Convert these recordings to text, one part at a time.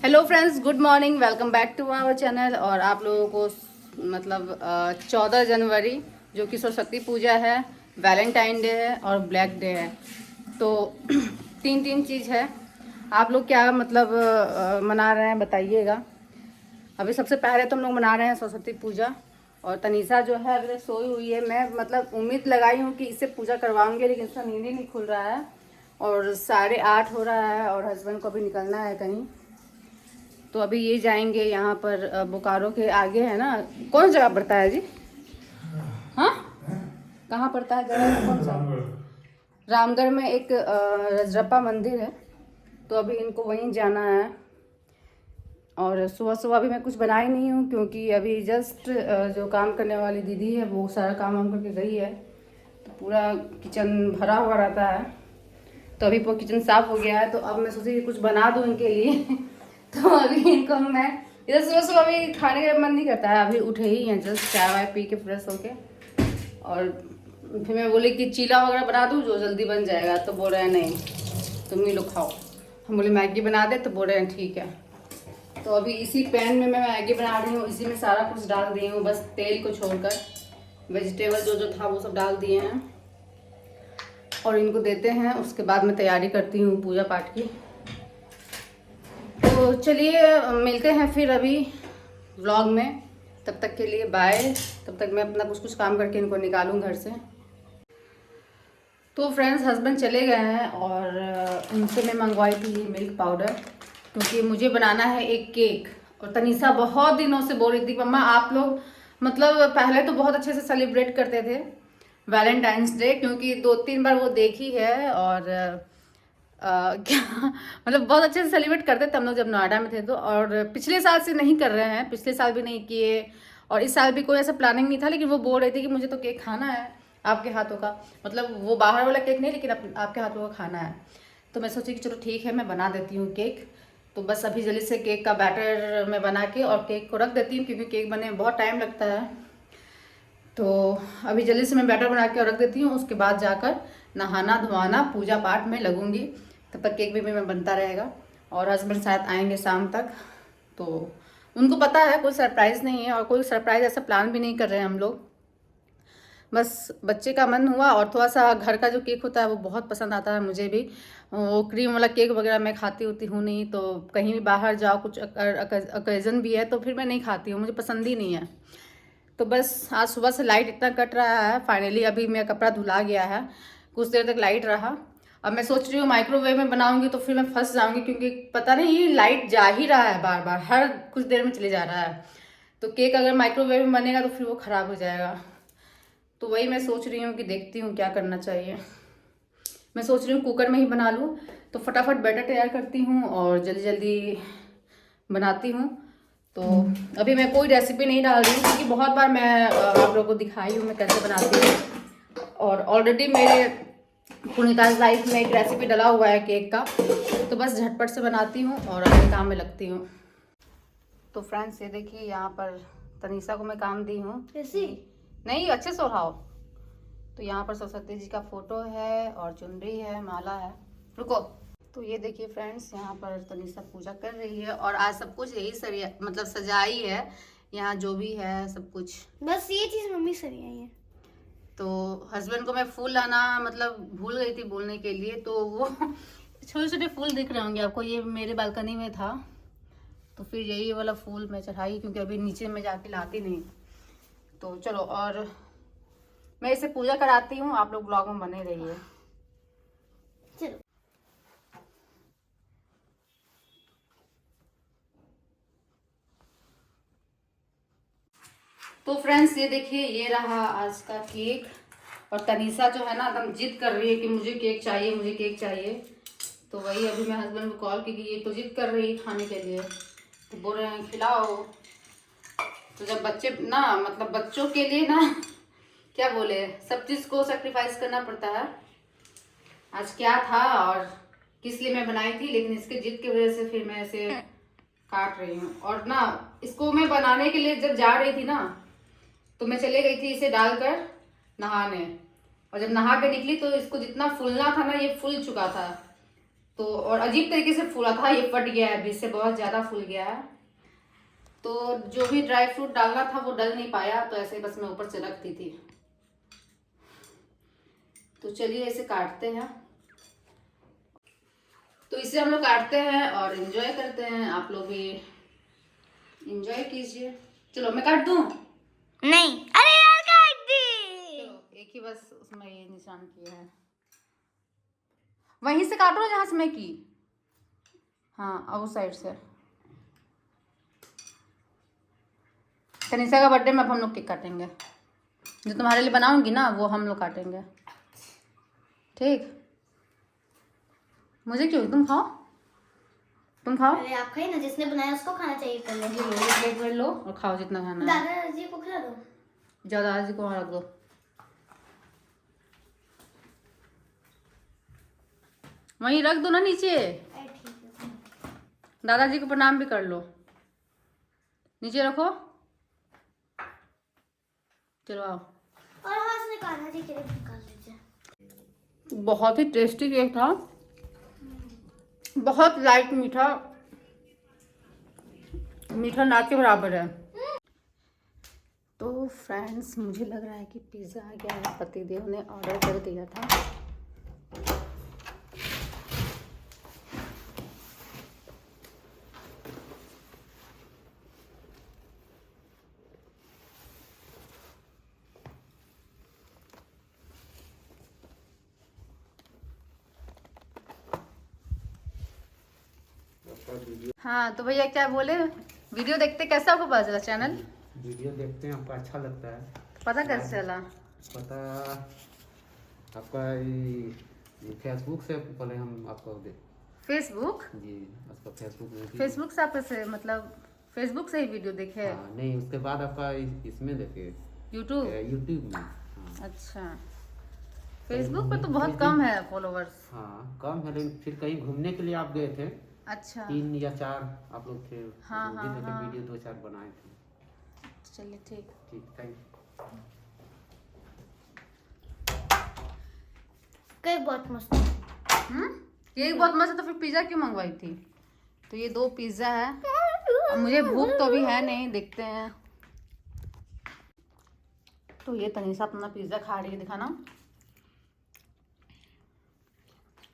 Hello friends, good morning. Welcome back to our channel. और आप लोगों को 14 जनवरी जो कि सरस्वती पूजा है, वैलेंटाइन डे है और ब्लैक डे है, तो तीन तीन चीज़ है। आप लोग क्या मना रहे हैं बताइएगा। अभी सबसे पहले तो हम लोग मना रहे हैं सरस्वती पूजा। और तनीषा जो है अभी तक सोई हुई है। मैं उम्मीद लगाई हूँ कि इससे पूजा करवाऊंगी, लेकिन इसका नींद ही नहीं खुल रहा है। और 8:30 हो रहा है और हस्बैंड को अभी निकलना है कहीं। तो अभी ये जाएंगे यहाँ पर बोकारो के आगे है ना। कौन जगह पड़ता है जी? हाँ, कहाँ पड़ता है जगह? कौन सा? रामगढ़ में एक रजरप्पा मंदिर है, तो अभी इनको वहीं जाना है। और सुबह सुबह अभी मैं कुछ बनाई नहीं हूँ, क्योंकि अभी जस्ट जो काम करने वाली दीदी है वो सारा काम वाम करके गई है, तो पूरा किचन भरा हुआ रहता है। तो अभी वो किचन साफ हो गया है, तो अब मैं सोची कुछ बना दूँ इनके लिए। तो अभी इनको मैं इधर सुबह सुबह अभी खाने का मन नहीं करता है। अभी उठे ही हैं, जस्ट चाय वाय पी के फ्रेश होके। और फिर मैं बोली कि चीला वगैरह बना दूँ जो जल्दी बन जाएगा, तो बोल रहे हैं नहीं तुम ही लोग खाओ। हम बोले मैगी बना दे, तो बोल रहे हैं ठीक है। तो अभी इसी पैन में मैं मैगी बना रही हूँ, इसी में सारा कुछ डाल दी हूँ, बस तेल को छोड़कर। वेजिटेबल जो जो था वो सब डाल दिए हैं और इनको देते हैं। उसके बाद मैं तैयारी करती हूँ पूजा पाठ की। तो चलिए मिलते हैं फिर अभी व्लॉग में। तब तक के लिए बाय। तब तक मैं अपना कुछ कुछ काम करके इनको निकालूं घर से। तो फ्रेंड्स, हस्बैंड चले गए हैं और उनसे मैं मंगवाई थी मिल्क पाउडर, क्योंकि मुझे बनाना है एक केक। और तनीषा बहुत दिनों से बोल रही थी मम्मा आप लोग पहले तो बहुत अच्छे से सेलिब्रेट करते थे वैलेंटाइंस डे, क्योंकि 2-3 बार वो देखी है। और क्या बहुत अच्छे से सेलिब्रेट करते थे हम लोग जब नोएडा में थे तो। और पिछले साल से नहीं कर रहे हैं, पिछले साल भी नहीं किए और इस साल भी कोई ऐसा प्लानिंग नहीं था। लेकिन वो बोल रही थी कि मुझे तो केक खाना है आपके हाथों का, वो बाहर वाला केक नहीं, लेकिन आपके हाथों का खाना है। तो मैं सोची कि चलो ठीक है, मैं बना देती हूँ केक। तो बस अभी जल्दी से केक का बैटर मैं बना के और केक को रख देती हूँ, क्योंकि केक बनने में बहुत टाइम लगता है। तो अभी जल्दी से मैं बैटर बना के रख देती हूँ, उसके बाद जाकर नहाना धोआना पूजा पाठ में लगूंगी। तब तक केक भी मैं बनता रहेगा। और हस्बैंड शायद आएंगे शाम तक, तो उनको पता है कोई सरप्राइज़ नहीं है और कोई सरप्राइज़ ऐसा प्लान भी नहीं कर रहे हैं हम लोग। बस बच्चे का मन हुआ और थोड़ा सा घर का जो केक होता है वो बहुत पसंद आता है मुझे भी। वो क्रीम वाला केक वगैरह मैं खाती होती हूँ नहीं, तो कहीं भी बाहर जाओ कुछ ओकेजन भी है तो फिर मैं नहीं खाती हूँ, मुझे पसंद ही नहीं है। तो बस आज सुबह से लाइट इतना कट रहा है, फाइनली अभी मेरा कपड़ा धुला गया है। कुछ देर तक लाइट रहा। अब मैं सोच रही हूँ माइक्रोवेव में बनाऊंगी तो फिर मैं फंस जाऊंगी, क्योंकि पता नहीं ये लाइट जा ही रहा है बार बार, हर कुछ देर में चले जा रहा है। तो केक अगर माइक्रोवेव में बनेगा तो फिर वो ख़राब हो जाएगा। तो वही मैं सोच रही हूँ कि देखती हूँ क्या करना चाहिए। मैं सोच रही हूँ कुकर में ही बना लूँ, तो फटाफट बैटर तैयार करती हूँ और जल्दी जल्दी बनाती हूँ। तो अभी मैं कोई रेसिपी नहीं डाल रही हूँ, क्योंकि बहुत बार मैं आप लोगों को दिखाई हूँ मैं कैसे बनाती हूँ। और ऑलरेडी मेरे पुनीताज लाइफ में एक रेसिपी डला हुआ है केक का, तो बस झटपट से बनाती हूँ और अपने काम में लगती हूँ। तो फ्रेंड्स ये देखिए, यहाँ पर तनीषा को मैं काम दी हूँ। नहीं, अच्छे से उठाओ। तो यहाँ पर सरस्वती जी का फोटो है और चुनरी है, माला है। रुको। तो ये देखिए फ्रेंड्स, यहाँ पर तनीषा पूजा कर रही है और आज सब कुछ यही सरिया सजाई है। यहाँ जो भी है सब कुछ, बस ये चीज मम्मी सरियाई है। तो हस्बैंड को मैं फूल लाना भूल गई थी बोलने के लिए, तो वो छोटे छोटे फूल दिख रहे होंगे आपको, ये मेरे बालकनी में था, तो फिर यही वाला फूल मैं चढ़ाई, क्योंकि अभी नीचे में जाके लाती नहीं। तो चलो, और मैं इसे पूजा कराती हूँ, आप लोग ब्लॉग में बने रहिए। चलो। तो फ्रेंड्स ये देखिए, ये रहा आज का केक। और तनीषा जो है ना एकदम जिद कर रही है कि मुझे केक चाहिए, मुझे केक चाहिए। तो वही अभी मैं हस्बैंड को कॉल की कि ये तो जिद कर रही है खाने के लिए, तो बोल रहे हैं खिलाओ। तो जब बच्चे ना बच्चों के लिए ना क्या बोले, सब चीज़ को सेक्रीफाइस करना पड़ता है। आज क्या था और किस लिए मैं बनाई थी, लेकिन इसके जिद की वजह से फिर मैं इसे काट रही हूँ। और ना इसको मैं बनाने के लिए जब जा रही थी ना, तो मैं चले गई थी इसे डालकर नहाने। और जब नहा के निकली तो इसको जितना फूलना था ना, ये फूल चुका था। तो और अजीब तरीके से फूला था, ये फट गया है अभी से, बहुत ज़्यादा फूल गया है। तो जो भी ड्राई फ्रूट डालना था वो डल नहीं पाया, तो ऐसे ही बस मैं ऊपर से रख दी थी। तो चलिए इसे काटते हैं। तो इसे हम लोग काटते हैं और एंजॉय करते हैं, आप लोग भी एंजॉय कीजिए। चलो मैं काट दूं? नहीं, अरे यार काट दी। चलो एक ही बस उसमें ये निशान किया है, वहीं से काटो जहां से मैं की। हाँ अब उस साइड से। तनिषा का बर्थडे में अब हम लोग केक काटेंगे, जो तुम्हारे लिए बनाऊंगी ना वो हम लोग काटेंगे, ठीक? मुझे क्यों, तुम खाओ, तुम खाओ। अरे आप खाइए ना, जिसने बनाया उसको खाना चाहिए पहले। ये लो, एक प्लेट भर लो और खाओ जितना खाना है। दादाजी को खिला दो। जाओ दादाजी को वहाँ रख दो। वहीं रख दो ना नीचे। अरे ठीक है। दादाजी को प्रणाम भी कर लो, नीचे रखो। चलो आओ। और हाँ उसने कान्हा जी के लिए भी निकाल लीजिए। बहुत ही टेस्टी केक था, बहुत लाइट मीठा, मीठा ना के बराबर है। तो फ्रेंड्स मुझे लग रहा है कि पिज़्ज़ा आ गया है, पतिदेव ने ऑर्डर कर दिया था। हाँ तो भैया क्या बोले, वीडियो देखते कैसा आपको पता चला चैनल? वीडियो देखते हैं, आपका अच्छा लगता है। पता कैसे चला? पता आपका ये फेसबुक से पहले हम आपको फेसबुक? जी आपका फेसबुक में फेसबुक से आप से मतलब फेसबुक से ही वीडियो देखे? हाँ, नहीं उसके बाद आपका इसमें देखे यूट्यूब? यूट्यूब में। हाँ। अच्छा, फेसबुक पे तो बहुत कम है फॉलोवर्स। हाँ कम है, लेकिन फिर कहीं घूमने के लिए आप गए थे, अच्छा 3 या 4 आप लोग थे। हाँ, वो भी हाँ, देखे, हाँ। वीडियो 2-4 बनाए थे। चलिए ठीक। ठीक, थैंक केक बहुत मस्त है। केक बहुत मस्त है, तो फिर पिज़्ज़ा क्यों मंगवाई थी? तो ये 2 पिज़्ज़ा है, अब मुझे भूख तो अभी है नहीं, देखते हैं। तो ये तनीषा अपना पिज़्ज़ा खा रही है, दिखाना।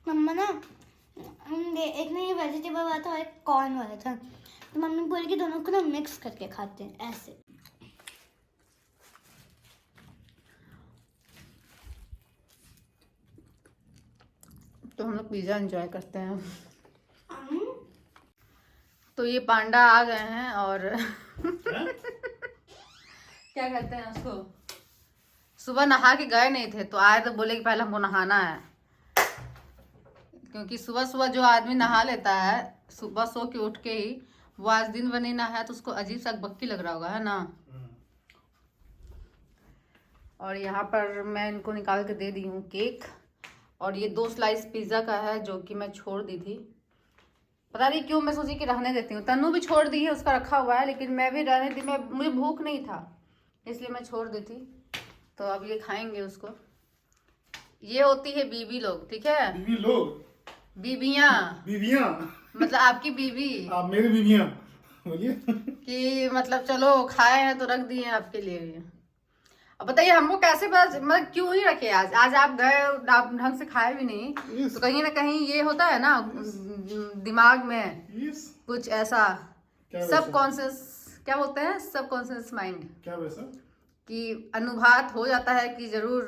मम्मा ना एक ना ये वेजिटेबल वाला था और एक कॉर्न वाला था, तो मम्मी बोली कि दोनों को ना मिक्स करके खाते हैं ऐसे। तो हम लोग पिज़्ज़ा एंजॉय करते हैं। तो ये पांडा आ गए हैं और क्या कहते हैं उसको, सुबह नहा के गए नहीं थे, तो आए तो बोले कि पहले हमको नहाना है, क्योंकि सुबह सुबह जो आदमी नहा लेता है सुबह सो के उठ के ही, वो आज दिन भर नहीं नहाया तो उसको अजीब सा बक्की लग रहा होगा, है ना? और यहाँ पर मैं इनको निकाल के दे दी हूँ केक, और ये 2 स्लाइस पिज़्ज़ा का है जो कि मैं छोड़ दी थी, पता नहीं क्यों, मैं सोची कि रहने देती हूँ। तन्नू भी छोड़ दी है, उसका रखा हुआ है, लेकिन मैं भी रहने दी, मुझे भूख नहीं था इसलिए मैं छोड़ दी थी। तो अब ये खाएंगे उसको। ये होती है बीबी लोग, ठीक है? बीवी लोग, बीबियाँ, बीवियां, मतलब आपकी बीबी, आप मेरी बीवियां बोलिए। कि मतलब चलो खाए हैं तो रख दिए हैं आपके लिए भी। अब बताइए हमको कैसे पता, मतलब क्यों ही रखे? आज आप गए, आप ढंग से खाए भी नहीं, Yes. तो कहीं ना कहीं ये होता है ना दिमाग में Yes. कुछ ऐसा, क्या सब वैसा? कॉन्शियस, क्या बोलते हैं, सब कॉन्शियस माइंड, क्या वैसा? कि अनुभूत हो जाता है कि जरूर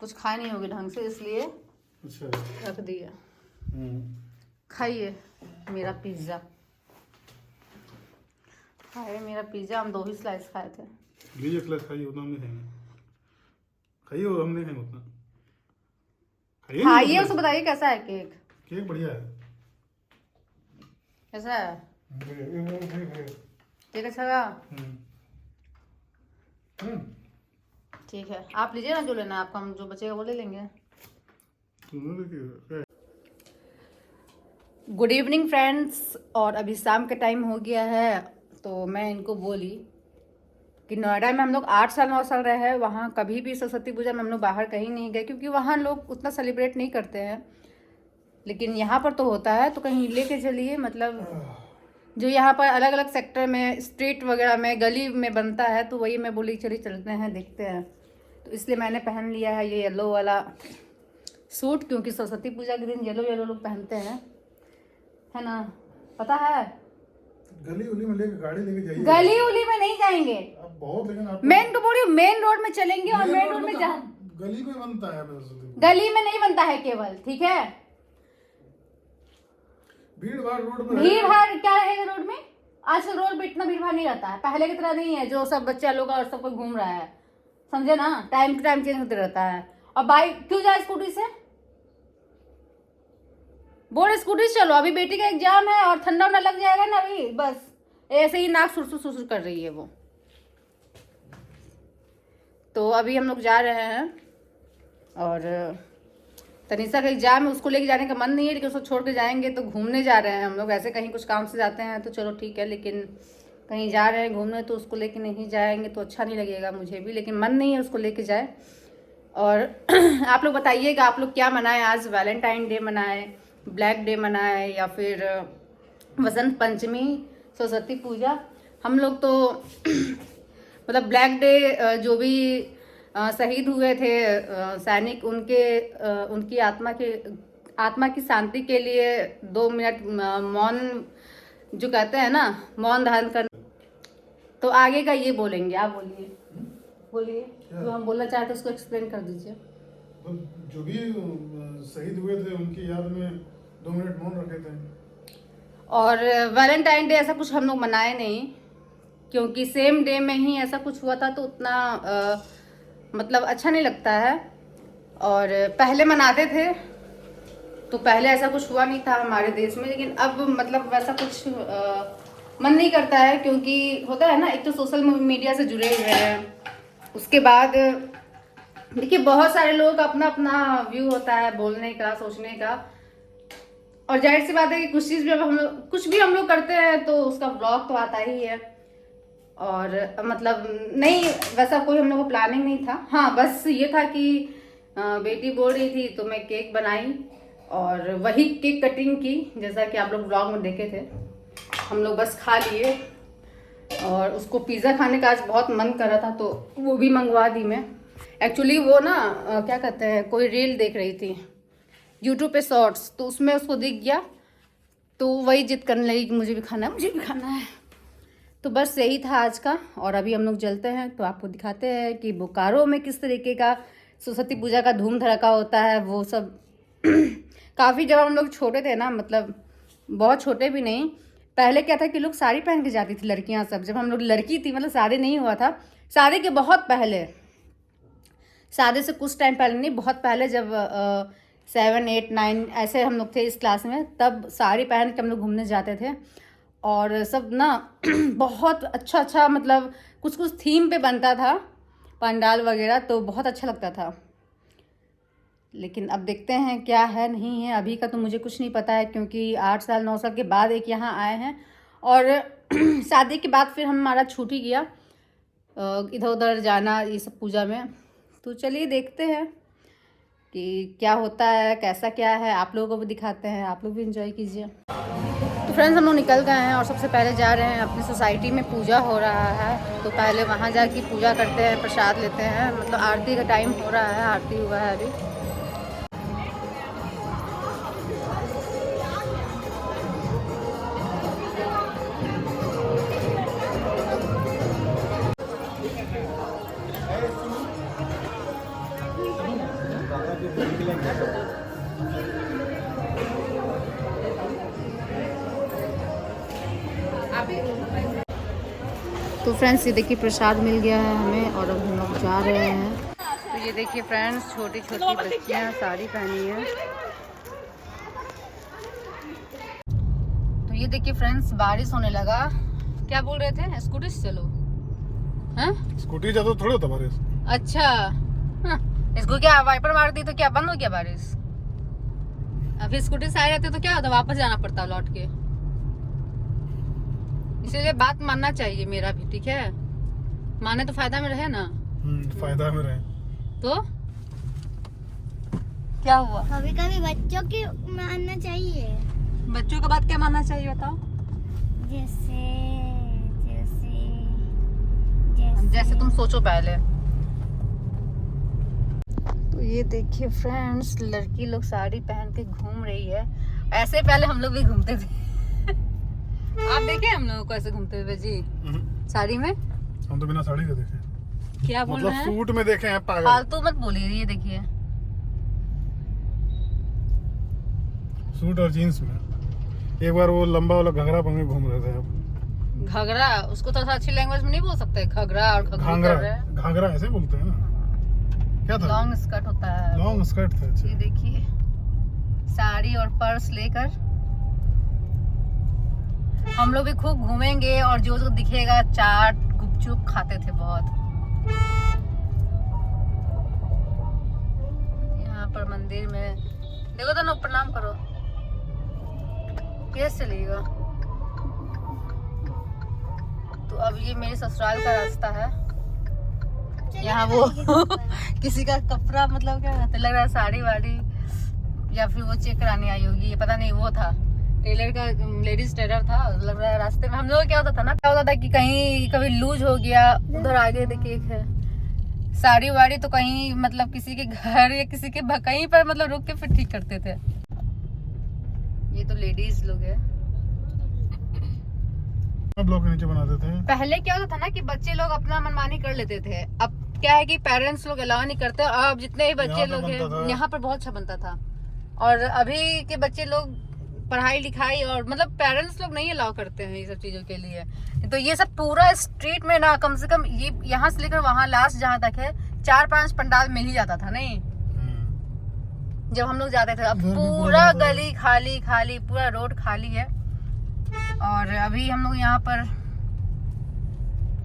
कुछ खाए नहीं होगी ढंग से, इसलिए अच्छा। रख दिया। हम्म। खाइए मेरा पिज्ज़ा, खाइए मेरा पिज्ज़ा। हम 2 ही स्लाइस खाए थे। लीजिए क्लास, खाइए, उतना हम नहीं खाएंगे। खाइए, और हम नहीं खाएंगे उतना। खाइए ना खाइए, उतना। उसको बताइए कैसा है केक, केक बढ़िया है। कैसा है केक? अच्छा लगा? ठीक है, आप लीजिए ना जो लेना है आपका, हम जो बचेगा वो ले लेंगे। गुड इवनिंग फ्रेंड्स, और अभी शाम का टाइम हो गया है, तो मैं इनको बोली कि नोएडा में हम लोग 8 साल 9 साल रहे हैं, वहाँ कभी भी सरस्वती पूजा में हम लोग बाहर कहीं नहीं गए, क्योंकि वहाँ लोग उतना सेलिब्रेट नहीं करते हैं। लेकिन यहाँ पर तो होता है, तो कहीं लेके चलिए। मतलब जो यहाँ पर अलग अलग सेक्टर में, स्ट्रीट वगैरह में, गली में बनता है, तो वही मैं बोली चलिए चलते हैं, देखते हैं। तो इसलिए मैंने पहन लिया है ये येलो वाला सूट, क्योंकि सरस्वती पूजा के दिन येलो येलो लोग पहनते हैं, है ना, पता है। गली उली में लेके गाड़ी लेके जाइए। गली उली में नहीं जाएंगे, अब बहुत, लेकिन आप मेन तो बोलिए मेन रोड में चलेंगे, और मेन रोड में जहाँ गली में बनता है, गली में नहीं बनता है केवल, ठीक है। भीड़ भाड़ रोड में, भीड़ भाड़ क्या रहेगा रोड में? आजकल रोड पे इतना भीड़ भाड़ नहीं रहता है, पहले की तरह नहीं है जो सब बच्चा लोग और सब कोई घूम रहा है, समझे ना। टाइम टू टाइम चेंज होते रहता है। और बाइक क्यों जाए स्कूटी से? बोल स्कूटी से चलो, अभी बेटी का एग्जाम है और ठंडा उंडा लग जाएगा ना अभी, बस ऐसे ही नाक सुरसुर सुरसुर कर रही है वो। तो अभी हम लोग जा रहे हैं, और तनीषा का एग्जाम है, उसको लेके जाने का मन नहीं है, लेकिन उसको छोड़ के जाएंगे तो घूमने जा रहे हैं हम लोग। ऐसे कहीं कुछ काम से जाते हैं तो चलो ठीक है, लेकिन कहीं जा रहे हैं घूमने तो उसको लेके नहीं जाएंगे तो अच्छा नहीं लगेगा मुझे भी, लेकिन मन नहीं है उसको लेके जाए। और आप लोग बताइएगा आप लोग क्या मनाएं आज, वैलेंटाइन डे मनाएं, ब्लैक डे मनाएं, या फिर वसंत पंचमी, सरस्वती पूजा। हम लोग तो मतलब ब्लैक डे, जो भी शहीद हुए थे सैनिक, उनकी आत्मा की शांति के लिए 2 मिनट मौन, जो कहते हैं ना, मौन धारण कर। तो आगे का ये बोलेंगे, आप बोलिए जो हम बोलना चाहते हैं उसको एक्सप्लेन कर दीजिए। तो जो भी शहीद हुए थे उनकी याद में 2 मिनट मौन रखे थे। और वैलेंटाइन डे ऐसा कुछ हम लोग मनाए नहीं, क्योंकि सेम डे में ही ऐसा कुछ हुआ था, तो उतना मतलब अच्छा नहीं लगता है। और पहले मनाते थे तो पहले ऐसा कुछ हुआ नहीं था हमारे देश में, लेकिन अब मतलब वैसा कुछ मन नहीं करता है, क्योंकि होता है ना, एक तो सोशल मीडिया से जुड़े हुए हैं, उसके बाद देखिए बहुत सारे लोग का अपना अपना व्यू होता है बोलने का, सोचने का। और जाहिर सी बात है कि कुछ चीज़ भी कुछ भी हम लोग करते हैं तो उसका ब्लॉग तो आता ही है। और मतलब नहीं, वैसा कोई हम लोग को प्लानिंग नहीं था। हाँ, बस ये था कि बेटी बोल रही थी तो मैं केक बनाई और वही केक कटिंग की, जैसा कि आप लोग ब्लॉग में देखे थे। हम लोग बस खा लिए, और उसको पिज़्ज़ा खाने का आज बहुत मन कर रहा था तो वो भी मंगवा दी मैं। एक्चुअली वो ना क्या कहते हैं, कोई रील देख रही थी यूट्यूब पे शॉर्ट्स, तो उसमें उसको दिख गया तो वही जिद करने लगी कि मुझे भी खाना है, मुझे भी खाना है। तो बस यही था आज का। और अभी हम लोग चलते हैं तो आपको दिखाते हैं कि बोकारो में किस तरीके का सरस्वती पूजा का धूम धड़का होता है, वो सब। काफ़ी जब हम लोग छोटे थे ना, मतलब बहुत छोटे भी नहीं, पहले क्या था कि लोग साड़ी पहन के जाती थी लड़कियां सब। जब हम लोग लड़की थी, मतलब शादी नहीं हुआ था, शादी के बहुत पहले, शादी से कुछ टाइम पहले नहीं, बहुत पहले, जब 7, 8, 9 ऐसे हम लोग थे इस क्लास में, तब साड़ी पहन के हम लोग घूमने जाते थे। और सब ना बहुत अच्छा मतलब कुछ थीम पे बनता था पंडाल वगैरह, तो बहुत अच्छा लगता था। लेकिन अब देखते हैं क्या है नहीं है, अभी का तो मुझे कुछ नहीं पता है, क्योंकि 8 साल 9 साल के बाद एक यहाँ आए हैं, और शादी के बाद फिर हमारा छूट ही गया इधर उधर जाना ये सब पूजा में। तो चलिए देखते हैं कि क्या होता है, कैसा क्या है, आप लोगों को भी दिखाते हैं, आप लोग भी एंजॉय कीजिए। तो फ्रेंड्स, हम लोग निकल गए हैं और सबसे पहले जा रहे हैं, अपनी सोसाइटी में पूजा हो रहा है तो पहले वहाँ जाके पूजा करते हैं, प्रसाद लेते हैं। मतलब आरती का टाइम हो रहा है, आरती हुआ है अभी। तो फ्रेंड्स, ये देखिए प्रसाद मिल गया है हमें, और अब हम लोग जा रहे हैं। तो ये देखिए फ्रेंड्स, छोटी छोटी बच्चियाँ साड़ी पहनी है। तो ये देखिए फ्रेंड्स, बारिश होने लगा। क्या बोल रहे थे, स्कूटी से चलो? हाँ, स्कूटी जाता थोड़ी होता बारिश। अच्छा, हाँ। इसको क्या वाइपर मार दी तो क्या बंद हो गया बारिश? अभी स्कूटी से आए रहते तो क्या होता, वापस जाना पड़ता लौट के। इसलिए बात मानना चाहिए मेरा भी, ठीक है? माने तो फायदा में रहे ना। फायदा में रहे तो क्या हुआ? कभी कभी बच्चों की मानना चाहिए। बच्चों का बात क्या मानना चाहिए बताओ? जैसे जैसे तुम सोचो पहले। तो ये देखिए फ्रेंड्स, लड़की लोग साड़ी पहन के घूम रही है। ऐसे पहले हम लोग भी घूमते थे। आप देखे हम लोगों को ऐसे घूमते हुए जी साड़ी में? हम तो बिना साड़ी के देखे। क्या बोल मतलब रहे हैं? सूट में देखे हैं पागल। फालतू मत बोलिए। ये देखिए सूट और जीन्स में। एक बार वो लंबा वाला घघरा पहन के घूम रहे थे आप। घघरा, उसको थोड़ा अच्छी लैंग्वेज में नहीं बोल सकते? घघरा और घघरी कर रहे हैं। घाघरा ऐसे बोलते हैं ना। क्या था? लॉन्ग स्कर्ट होता है। लॉन्ग स्कर्ट था। अच्छा। ये देखिए साड़ी और पर्स लेकर हम लोग भी खूब घूमेंगे और जो जो दिखेगा चाट गुपचुप खाते थे बहुत। यहाँ पर मंदिर में देखो तो ना, प्रणाम करो। कैसे चलेगा? तो अब ये मेरे ससुराल का रास्ता है। यहाँ वो किसी का कपड़ा मतलब क्या कहते, लग रहा है साड़ी वाड़ी या फिर वो चेक कराने आई होगी, ये पता नहीं। वो था टेलर का, लेडीज टेलर था। लग रहा है रास्ते में हम लोग क्या होता था ना, क्या होता था कि कहीं कभी लूज हो गया। उधर आगे देखिए एक है साड़ी वाड़ी, तो कहीं मतलब किसी के घर या किसी के कहीं पर मतलब रुक के फिर ठीक करते थे। ये तो लेडीज लोग है। ब्लॉक के नीचे बनाते थे। पहले क्या होता था ना कि बच्चे लोग अपना मनमानी कर लेते थे। अब क्या है कि पेरेंट्स लोग अलाउ नहीं करते। अब जितने भी बच्चे लोग हैं यहाँ पर बहुत अच्छा बनता था। और अभी के बच्चे लोग पढ़ाई लिखाई और मतलब पेरेंट्स लोग नहीं अलाउ करते हैं ये सब चीजों के लिए। तो ये सब पूरा स्ट्रीट में ना कम से कम ये यहाँ से लेकर वहाँ लास्ट जहाँ तक है 4-5 पंडाल मिल ही जाता था नहीं जब हम लोग जाते थे। अब पूरा गली खाली खाली, पूरा रोड खाली है। और अभी हम लोग यहाँ पर,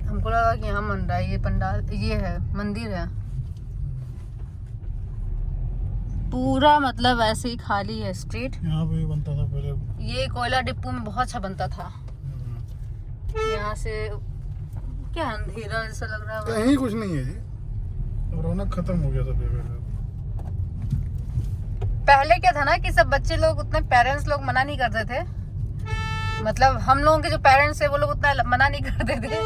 हमको लगा कि यहाँ बन रहा है ये पंडाल, ये है मंदिर है। पूरा मतलब ऐसे ही खाली है स्ट्रीट। यहाँ पे बनता था पहले। ये कोयला डिपो में बहुत अच्छा बनता था। यहाँ से क्या अंधेरा जैसा लग रहा है। कहीं कुछ नहीं है जी, अब रौनक खत्म हो गया सब जगह। पहले क्या था ना कि सब बच्चे लोग उतने, पेरेंट्स लोग मना नहीं करते थे। मतलब हम लोगों के जो पेरेंट्स है वो लोग उतना मना नहीं करते थे।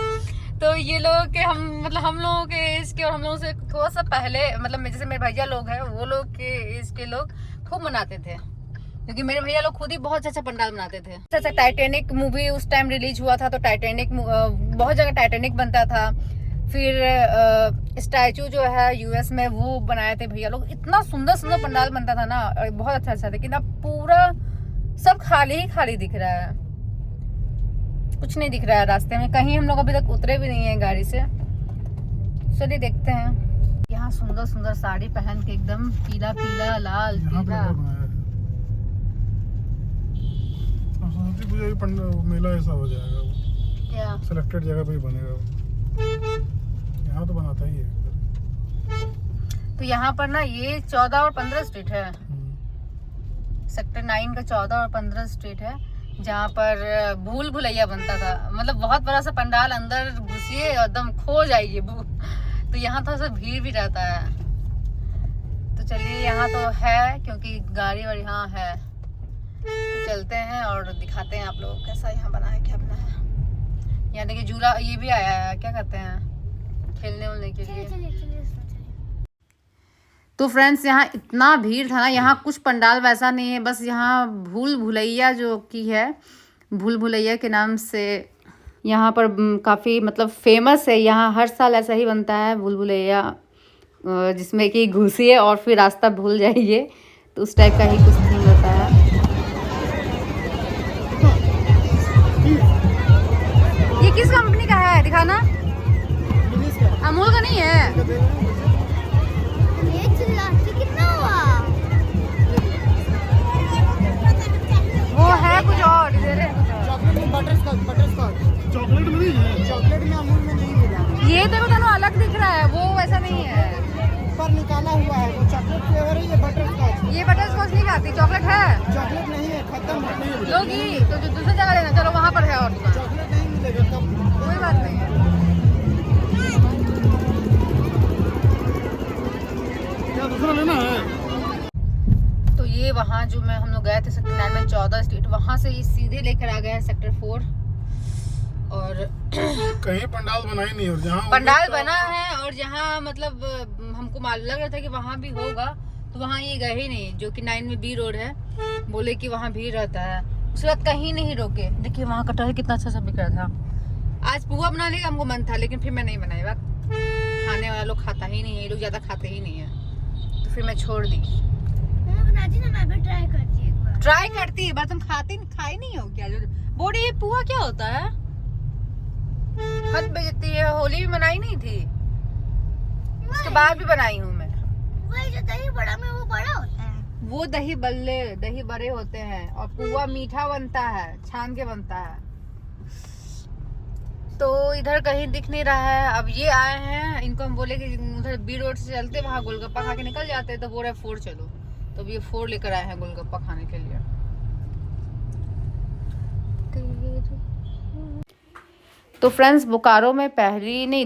तो ये लोग के हम लोगों के एज के और हम लोगों से थोड़ा सा पहले, मतलब जैसे मेरे भैया लोग हैं वो लोग के एज के लोग खूब मनाते थे। क्योंकि मेरे भैया लोग खुद ही बहुत अच्छा पंडाल बनाते थे। अच्छा टाइटैनिक मूवी उस टाइम रिलीज हुआ था, तो टाइटैनिक बहुत जगह टाइटैनिक बनता था। फिर स्टैचू जो है यूएस में वो बनाए थे भैया लोग। इतना सुंदर सुंदर पंडाल बनता था ना, बहुत अच्छा अच्छा। लेकिन अब पूरा सब खाली ही खाली दिख रहा है, कुछ नहीं दिख रहा है रास्ते में। कहीं हम लोग अभी तक उतरे भी नहीं है गाड़ी से। चलिए देखते हैं। यहाँ सुंदर सुंदर साड़ी पहन के एकदम पीला पीला लाल पीला। सरस्वती पूजा भी मेला ऐसा हो जाएगा, क्या सिलेक्टेड जगह पे ही बनेगा। यहाँ तो बनाता ही है। तो यहाँ पर ना ये 14 और 15 स्ट्रीट है। सेक्टर 9 का 14 और 15 स्ट्रीट है, जहाँ पर भूल भुलैया बनता था। मतलब बहुत बड़ा सा पंडाल, अंदर घुसिए एकदम खो जाइए। तो यहाँ थोड़ा सा भीड़ भी रहता है। तो चलिए यहाँ तो है क्योंकि गाड़ी वाड़ी यहाँ है, तो चलते हैं और दिखाते हैं आप लोगों को कैसा यहाँ बना है, क्या बना है। यहाँ देखिए झूला ये भी आया है, क्या कहते हैं, खेलने उलने के लिए। तो फ्रेंड्स यहाँ इतना भीड़ था ना, यहाँ कुछ पंडाल वैसा नहीं है। बस यहाँ भूल भुलैया जो की है, भूल भुलैया के नाम से यहाँ पर काफ़ी मतलब फेमस है। यहाँ हर साल ऐसा ही बनता है भूल भुलैया, जिसमें कि घुसिए और फिर रास्ता भूल जाइए, तो उस टाइप का ही कुछ थीम होता है। ये किस कंपनी का है दिखाना? अमूल का नहीं है। कितना हुआ? वो है कुछ और, चॉकलेट में बटरस्कॉच चॉकलेट में नहीं है। चॉकलेट में अमूल में नहीं मिला। ये देखो दोनों अलग दिख रहा है, वो वैसा नहीं है। ऊपर निकाला हुआ है वो चॉकलेट फ्लेवर है, ये बटरस्कॉच। ये बटरस्कॉच नहीं खाती, चॉकलेट है। चॉकलेट नहीं है, खत्म है। लोगी तो जो दूसरी जगह लेना, चलो वहाँ पर है और दुकान। चॉकलेट नहीं मिलेगा तब। कोई बात नहीं है। क्या दूसरा लेना है? लोग गए थे सेक्टर 9 में 14 स्ट्रीट, वहाँ से ये सीधे लेकर आ गए हैं सेक्टर 4। और कहीं पंडाल बना ही नहीं, और जहाँ पंडाल बना है और जहाँ मतलब हमको मालूम लग रहा था कि वहाँ भी होगा, तो वहाँ ये गए ही नहीं। जो कि 9 में बी रोड है, बोले कि वहाँ भीड़ रहता है। उसके बाद कहीं नहीं रोके। देखिए वहाँ कटहल कितना अच्छा सा बिक रहा था। आज पुआ बनाने का हमको मन था, लेकिन फिर मैं नहीं बनाई। बात खाने वाला लोग खाता ही नहीं है, ये लोग ज्यादा खाते ही नहीं है, तो फिर मैं छोड़ दी। बनाती ना, मैं भी ट्राई करती एक बार। ट्राई करती है, तुम खाई नहीं हो क्या? जो बोड़ी ये पुआ क्या होता है? हद बेइज्जती है। होली भी मनाई नहीं थी, उसके बाद भी बनाई हूँ मैं। वही जो दही बड़ा में वो बड़ा होता है, वो दही बड़े होते हैं, और पुआ मीठा बनता है, छान के बनता है। तो इधर कहीं दिख नहीं रहा है। अब ये आए हैं, इनको हम बोले कि उधर बी रोड से चलते, वहाँ गोलगप्पा खा के निकल जाते, तो बोल रहे 4 चलो। तो ये 4 लेकर आए हैं गोलगप्पा खाने के लिए। तो फ्रेंड्स, बोकारो में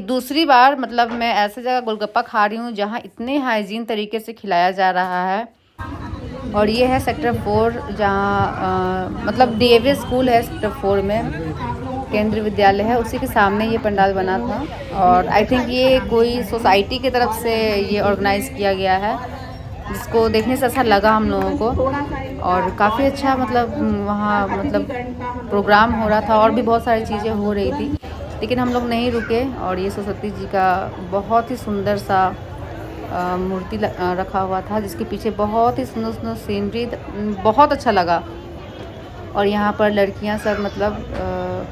दूसरी बार मतलब मैं ऐसे जगह गोलगप्पा खा रही हूँ जहाँ इतने हाइजीन तरीके से खिलाया जा रहा है। और ये है सेक्टर 4, जहाँ मतलब DAV स्कूल है सेक्टर 4 में, केंद्रीय विद्यालय है, उसी के सामने ये पंडाल बना था। और आई थिंक ये कोई सोसाइटी की तरफ से ये ऑर्गेनाइज किया गया है, जिसको देखने से ऐसा लगा हम लोगों को। और काफ़ी अच्छा मतलब वहाँ मतलब प्रोग्राम हो रहा था, और भी बहुत सारी चीज़ें हो रही थी, लेकिन हम लोग नहीं रुके। और ये सरस्वती जी का बहुत ही सुंदर सा मूर्ति रखा हुआ था, जिसके पीछे बहुत ही सुंदर सुंदर सीनरी, बहुत अच्छा लगा। और यहाँ पर लड़कियाँ सब मतलब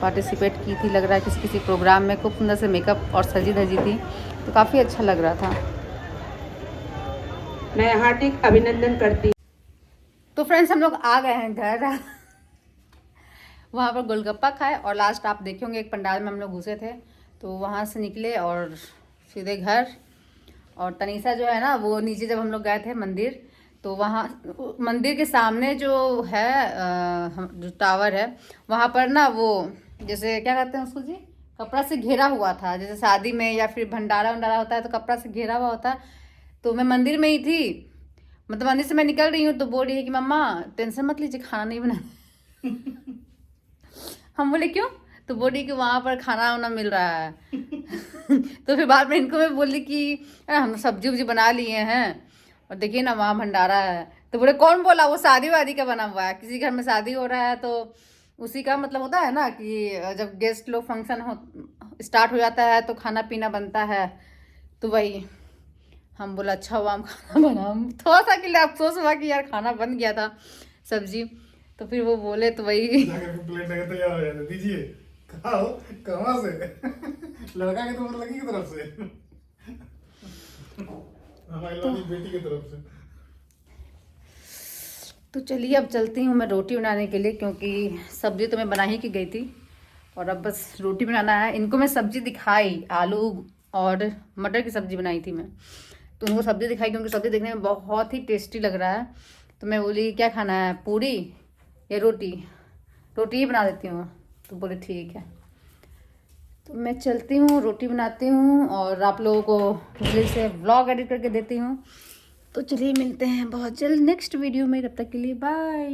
पार्टिसिपेट की थी, लग रहा है किसी प्रोग्राम में। खूब सुंदर से मेकअप और सजी धजी थी, तो काफ़ी अच्छा लग रहा था। मैं हार्दिक अभिनंदन करती। तो फ्रेंड्स, हम लोग आ गए हैं घर। वहाँ पर गोलगप्पा खाए, और लास्ट आप देखे होंगे एक पंडाल में हम लोग घुसे थे, तो वहाँ से निकले और सीधे घर। और तनीसा जो है ना, वो नीचे जब हम लोग गए थे मंदिर, तो वहाँ मंदिर के सामने जो है जो टावर है, वहाँ पर ना वो जैसे क्या कहते हैं उसको जी, कपड़ा से घेरा हुआ था। जैसे शादी में या फिर भंडारा होता है तो कपड़ा से घेरा हुआ होता है। तो मैं मंदिर में ही थी, मतलब मंदिर से मैं निकल रही हूँ, तो बोल रही है कि मम्मा टेंशन मत लीजिए, खाना नहीं बना। हम बोले क्यों? तो बोली कि वहाँ पर खाना वाना मिल रहा है। तो फिर बाद में इनको मैं बोली कि हम सब्जी उब्जी बना लिए हैं, और देखिए ना वहाँ भंडारा है। तो बोले कौन बोला? वो शादी वादी का बना हुआ है, किसी घर में शादी हो रहा है, तो उसी का मतलब होता है ना कि जब गेस्ट लोग फंक्शन स्टार्ट हो जाता है तो खाना पीना बनता है। तो वही हम बोला अच्छा हुआ हम खाना बना। थोड़ा सा के लिए अफसोस हुआ कि यार खाना बन गया था सब्जी। तो फिर वो बोले तो वही प्लेट लेके तैयार हो जाते, दीजिए खाओ। कहाँ से? लड़का की तो लड़की की तरफ से, हमारी बेटी की तरफ से। तो चलिए अब चलती हूँ मैं रोटी बनाने के लिए, क्योंकि सब्जी तो मैं बना ही की गई थी, और अब बस रोटी बनाना है। इनको मैं सब्जी दिखाई, आलू और मटर की सब्जी बनाई थी मैं, तो उनको सब्जी दिखाई, क्योंकि सब्जी देखने में बहुत ही टेस्टी लग रहा है। तो मैं बोली क्या खाना है, पूरी या रोटी? रोटी ही बना देती हूँ। तो बोले ठीक है। तो मैं चलती हूँ, रोटी बनाती हूँ, और आप लोगों को जल्दी से व्लॉग एडिट करके देती हूँ। तो चलिए मिलते हैं बहुत जल्द नेक्स्ट वीडियो में, तब तक के लिए बाय।